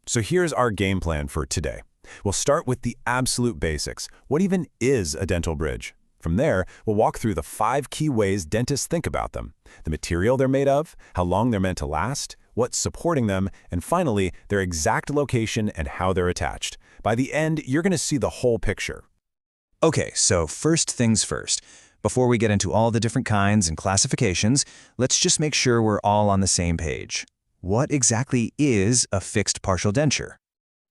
So here's our game plan for today. We'll start with the absolute basics. What even is a dental bridge? From there, we'll walk through the 5 key ways dentists think about them: the material they're made of, how long they're meant to last, what's supporting them, and finally, their exact location and how they're attached. By the end, you're going to see the whole picture. Okay, so first things first. Before we get into all the different kinds and classifications, let's just make sure we're all on the same page. What exactly is a fixed partial denture?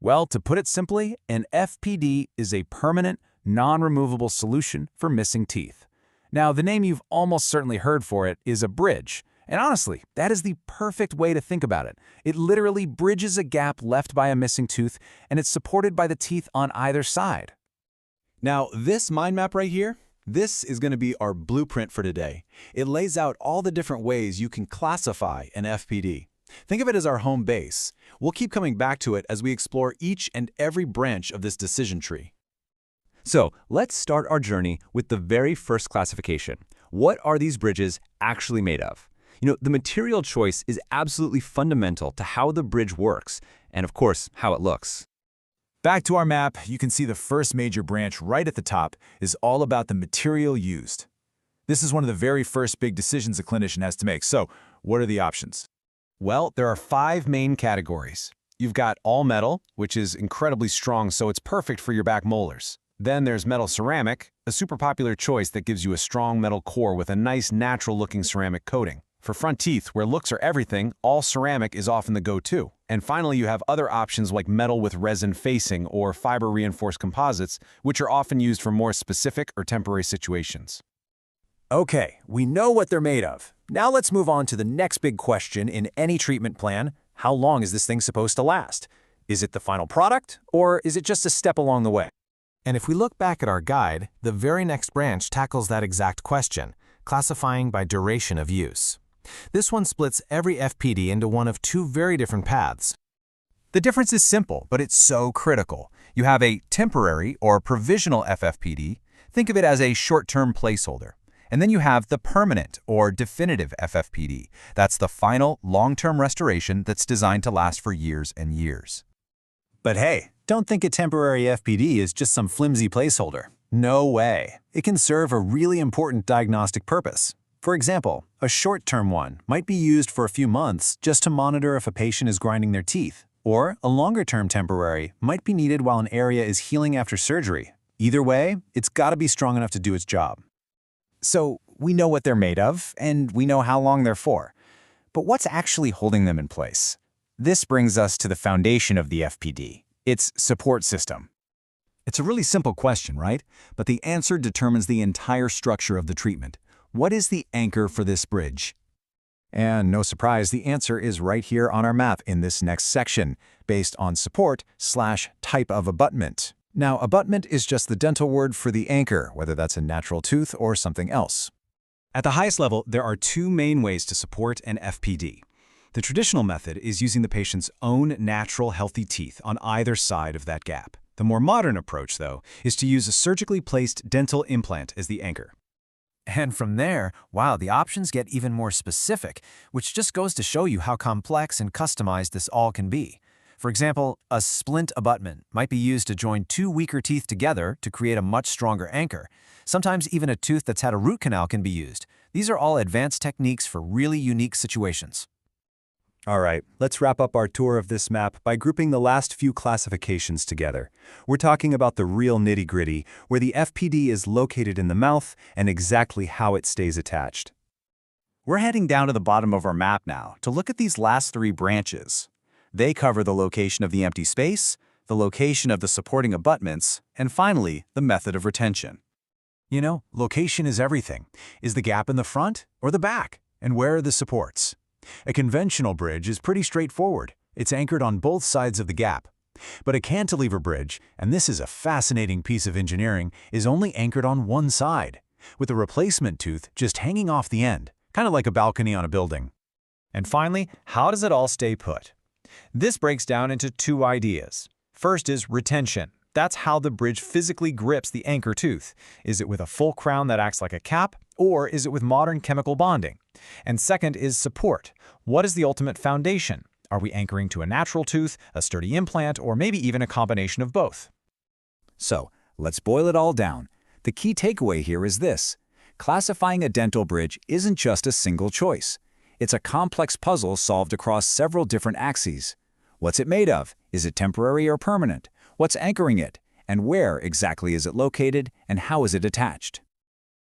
Well, to put it simply, an FPD is a permanent, non-removable solution for missing teeth. Now, the name you've almost certainly heard for it is a bridge. And honestly, that is the perfect way to think about it. It literally bridges a gap left by a missing tooth, and it's supported by the teeth on either side. Now, this mind map right here, this is going to be our blueprint for today. It lays out all the different ways you can classify an FPD. Think of it as our home base. We'll keep coming back to it as we explore each and every branch of this decision tree. So let's start our journey with the very first classification. What are these bridges actually made of? The material choice is absolutely fundamental to how the bridge works, and of course, how it looks. Back to our map, you can see the first major branch right at the top is all about the material used. This is one of the very first big decisions a clinician has to make. So, what are the options? Well, there are 5 main categories. You've got all metal, which is incredibly strong, so it's perfect for your back molars. Then there's metal ceramic, a super popular choice that gives you a strong metal core with a nice natural-looking ceramic coating. For front teeth, where looks are everything, all ceramic is often the go-to. And finally, you have other options like metal with resin facing or fiber-reinforced composites, which are often used for more specific or temporary situations. Okay, we know what they're made of. Now let's move on to the next big question in any treatment plan. How long is this thing supposed to last? Is it the final product, or is it just a step along the way? And if we look back at our guide, the very next branch tackles that exact question, classifying by duration of use. This one splits every FPD into one of 2 very different paths. The difference is simple, but it's so critical. You have a temporary or provisional FFPD. Think of it as a short-term placeholder. And then you have the permanent or definitive FFPD. That's the final long-term restoration that's designed to last for years and years. But hey, don't think a temporary FPD is just some flimsy placeholder. No way. It can serve a really important diagnostic purpose. For example, a short-term one might be used for a few months just to monitor if a patient is grinding their teeth, or a longer-term temporary might be needed while an area is healing after surgery. Either way, it's got to be strong enough to do its job. So we know what they're made of, and we know how long they're for. But what's actually holding them in place? This brings us to the foundation of the FPD, its support system. It's a really simple question, right? But the answer determines the entire structure of the treatment. What is the anchor for this bridge? And no surprise, the answer is right here on our map in this next section, based on support/type of abutment. Now, abutment is just the dental word for the anchor, whether that's a natural tooth or something else. At the highest level, there are 2 main ways to support an FPD. The traditional method is using the patient's own natural healthy teeth on either side of that gap. The more modern approach, though, is to use a surgically placed dental implant as the anchor. And from there, wow, the options get even more specific, which just goes to show you how complex and customized this all can be. For example, a splint abutment might be used to join 2 weaker teeth together to create a much stronger anchor. Sometimes even a tooth that's had a root canal can be used. These are all advanced techniques for really unique situations. All right, let's wrap up our tour of this map by grouping the last few classifications together. We're talking about the real nitty-gritty, where the FPD is located in the mouth and exactly how it stays attached. We're heading down to the bottom of our map now to look at these last 3 branches. They cover the location of the empty space, the location of the supporting abutments, and finally, the method of retention. Location is everything. Is the gap in the front or the back? And where are the supports? A conventional bridge is pretty straightforward. It's anchored on both sides of the gap. But a cantilever bridge, and this is a fascinating piece of engineering, is only anchored on one side, with a replacement tooth just hanging off the end, kind of like a balcony on a building. And finally, how does it all stay put? This breaks down into 2 ideas. First is retention. That's how the bridge physically grips the anchor tooth. Is it with a full crown that acts like a cap, or is it with modern chemical bonding? And second is support. What is the ultimate foundation? Are we anchoring to a natural tooth, a sturdy implant, or maybe even a combination of both? So, let's boil it all down. The key takeaway here is this. Classifying a dental bridge isn't just a single choice. It's a complex puzzle solved across several different axes. What's it made of? Is it temporary or permanent? What's anchoring it? And where exactly is it located? And how is it attached?